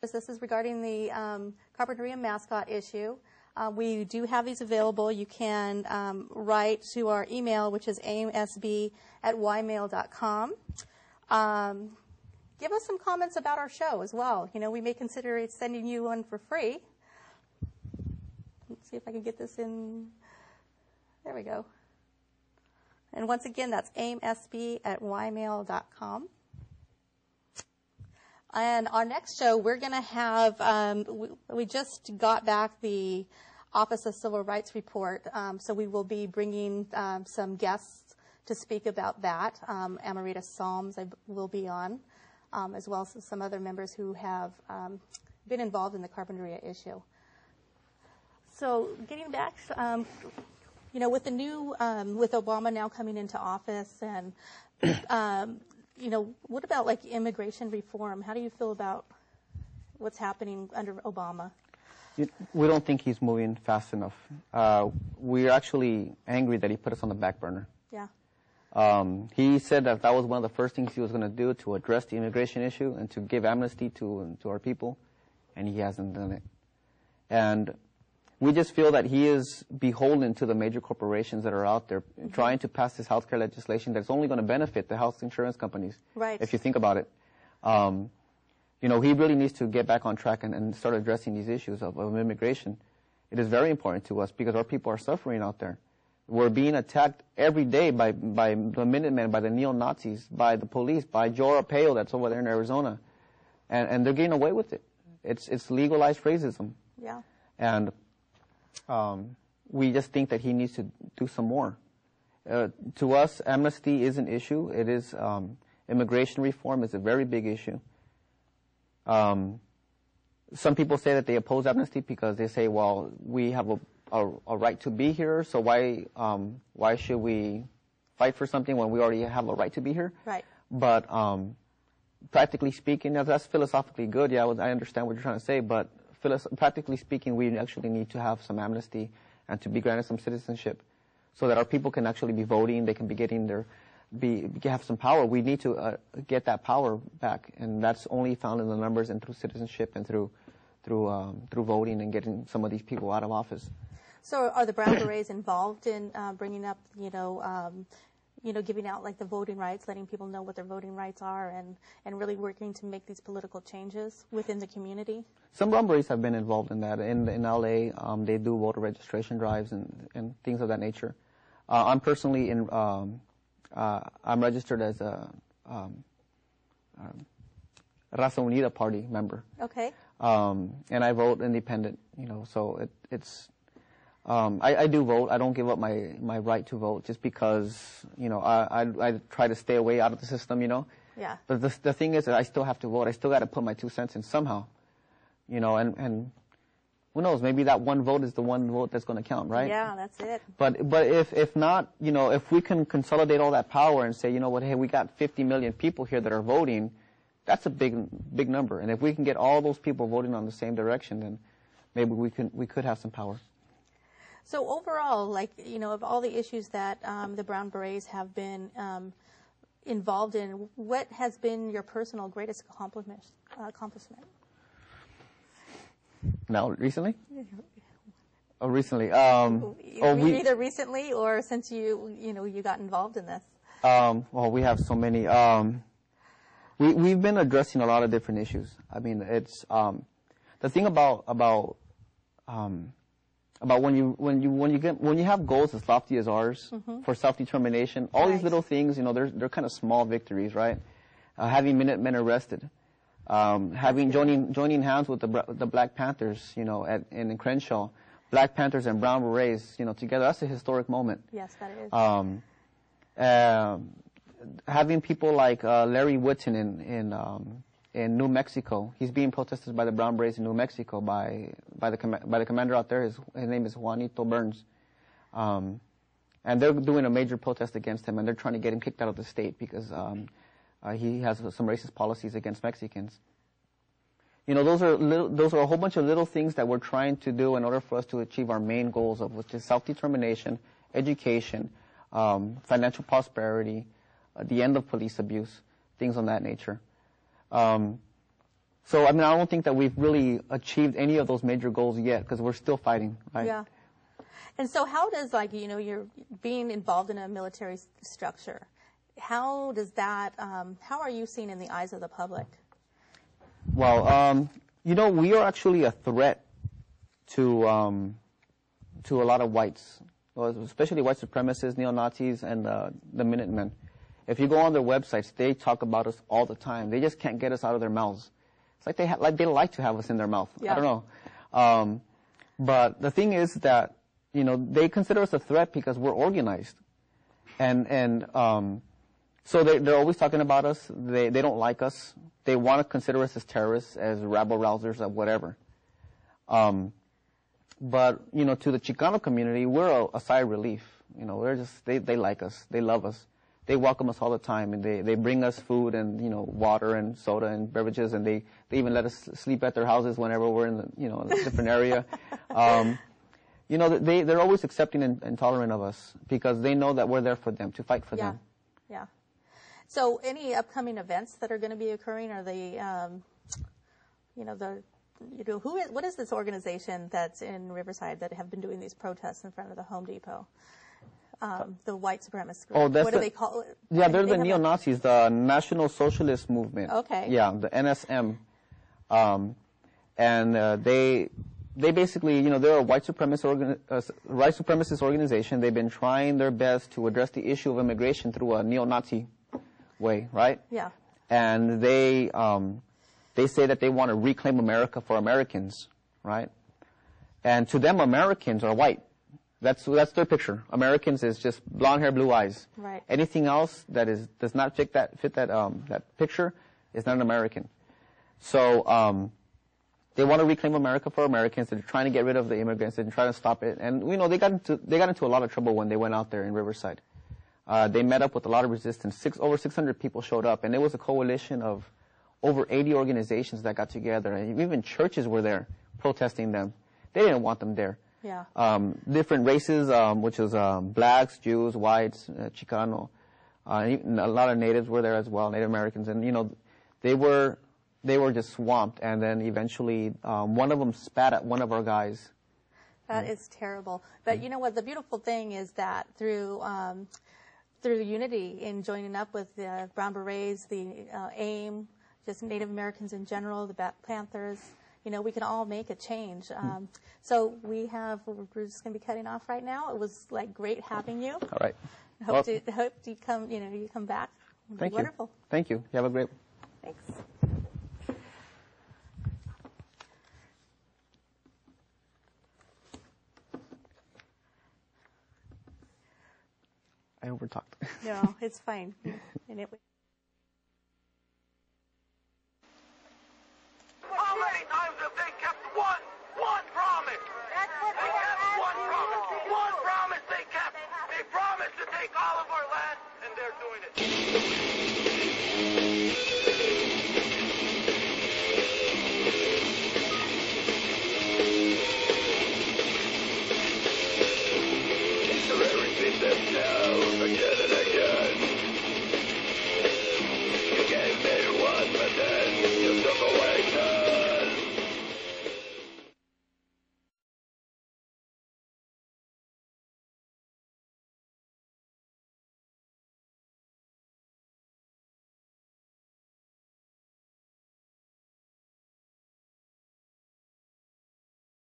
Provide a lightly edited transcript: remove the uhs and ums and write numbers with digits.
This is regarding the Carpinteria mascot issue. We do have these available. You can write to our email, which is aimsb@ymail.com. Give us some comments about our show as well. You know, we may consider sending you one for free. Let's see if I can get this in. There we go. And once again, that's aimsb@ymail.com. And our next show, we're going to have, we just got back the Office of Civil Rights report, so we will be bringing some guests to speak about that. Amarita Psalms will be on, as well as some other members who have been involved in the Carpinteria issue. So getting back, you know, with the new, with Obama now coming into office and you know, what about like immigration reform? How do you feel about what's happening under Obama? We don't think he's moving fast enough. We're actually angry that he put us on the back burner. Yeah. He said that that was one of the first things he was going to do to address the immigration issue and to give amnesty to our people, and he hasn't done it. And we just feel that he is beholden to the major corporations that are out there trying to pass this health care legislation that's only going to benefit the health insurance companies, right, if you think about it. You know, he really needs to get back on track and start addressing these issues of immigration. It is very important to us because our people are suffering out there. We're being attacked every day by the Minutemen, by the neo-Nazis, by the police, by Joe Arpaio that's over there in Arizona. And they're getting away with it. It's legalized racism. Yeah. And we just think that he needs to do some more. To us, amnesty is an issue. It is immigration reform is a very big issue. Some people say that they oppose amnesty because they say, well, we have a right to be here, so why should we fight for something when we already have a right to be here? Right. But practically speaking, that's philosophically good. Yeah, I understand what you're trying to say, but practically speaking, we actually need to have some amnesty and to be granted some citizenship so that our people can actually be voting, they can be getting have some power. We need to get that power back, and that's only found in the numbers and through citizenship and through voting and getting some of these people out of office. So are the Brown Berets involved in bringing up, giving out like the voting rights, letting people know what their voting rights are, and really working to make these political changes within the community? Some Brown Berets have been involved in that. In LA, they do voter registration drives and things of that nature. I'm personally I'm registered as a Raza Unida party member. Okay. And I vote independent, so it's I do vote. I don't give up my right to vote just because, I try to stay away out of the system, Yeah. But the thing is that I still have to vote. I still got to put my 2 cents in somehow, and who knows, maybe that one vote is the one vote that's going to count, right? Yeah, that's it. But if not, if we can consolidate all that power and say, hey, we got 50 million people here that are voting, that's a big number. And if we can get all those people voting on the same direction, then maybe we could have some power. So overall, of all the issues that the Brown Berets have been involved in, what has been your personal greatest accomplishment? Now, recently? Oh, recently. Either recently or since you got involved in this. Well, we have so many. We've been addressing a lot of different issues. I mean, it's the thing about when you have goals as lofty as ours for self-determination, all these little things, they're kind of small victories, right? Having Minutemen arrested, joining hands with the Black Panthers, in Crenshaw, Black Panthers and Brown Berets, together. That's a historic moment. Yes, that is. Having people like Larry Whitten in New Mexico. He's being protested by the Brown Berets in New Mexico by the commander out there. His name is Juanito Burns, and they're doing a major protest against him, and they're trying to get him kicked out of the state because he has some racist policies against Mexicans. Those are a whole bunch of little things that we're trying to do in order for us to achieve our main goals of which is self-determination, education, financial prosperity, the end of police abuse, things of that nature. So, I mean, I don't think that we've really achieved any of those major goals yet because we're still fighting, right? Yeah. And so how does, like, you're being involved in a military structure, how does that, how are you seen in the eyes of the public? Well, we are actually a threat to a lot of whites, especially white supremacists, neo-Nazis, and the Minutemen. If you go on their websites, they talk about us all the time. They just can't get us out of their mouths. It's like they like to have us in their mouth. Yeah. I don't know. But the thing is that, they consider us a threat because we're organized. And so they're always talking about us. They don't like us. They want to consider us as terrorists, as rabble-rousers, or whatever. But, to the Chicano community, we're a sigh of relief. We're just, they like us. They love us. They welcome us all the time, and they bring us food and, water and soda and beverages, and they even let us sleep at their houses whenever we're in a different area. They're always accepting and tolerant of us because they know that we're there for them, to fight for them. Yeah. So any upcoming events that are going to be occurring? Are they, what is this organization that's in Riverside that have been doing these protests in front of the Home Depot? The white supremacist group. Oh, what do they call it? Yeah, they're the neo-Nazis, the National Socialist Movement. Okay. Yeah, the NSM. And they basically, they're a white supremacist organization. They've been trying their best to address the issue of immigration through a neo-Nazi way, right? Yeah. And they say that they want to reclaim America for Americans, right? And to them, Americans are white. That's their picture. Americans is just blonde hair, blue eyes. Right. Anything else that does not fit that picture is not an American. So they want to reclaim America for Americans. They're trying to get rid of the immigrants and trying to stop it. And they got into a lot of trouble when they went out there in Riverside. They met up with a lot of resistance. Over 600 people showed up, and it was a coalition of over 80 organizations that got together, and even churches were there protesting them. They didn't want them there. Yeah. Different races, which was blacks, Jews, whites, Chicano, even a lot of natives were there as well, Native Americans, and they were just swamped. And then eventually, one of them spat at one of our guys. That is terrible. But you know what? The beautiful thing is that through unity in joining up with the Brown Berets, the AIM, just Native Americans in general, the Black Panthers. We can all make a change. So we're just going to be cutting off right now. It was great having you. All right. Hope you come, you come back. Thank you. Wonderful. Thank you. You have a great. Thanks. I overtalked. No, it's fine. And How many times have they kept one promise? They kept one promise. One promise they kept. They promised to take all of our land, and they're doing it. So everything that's down again and again.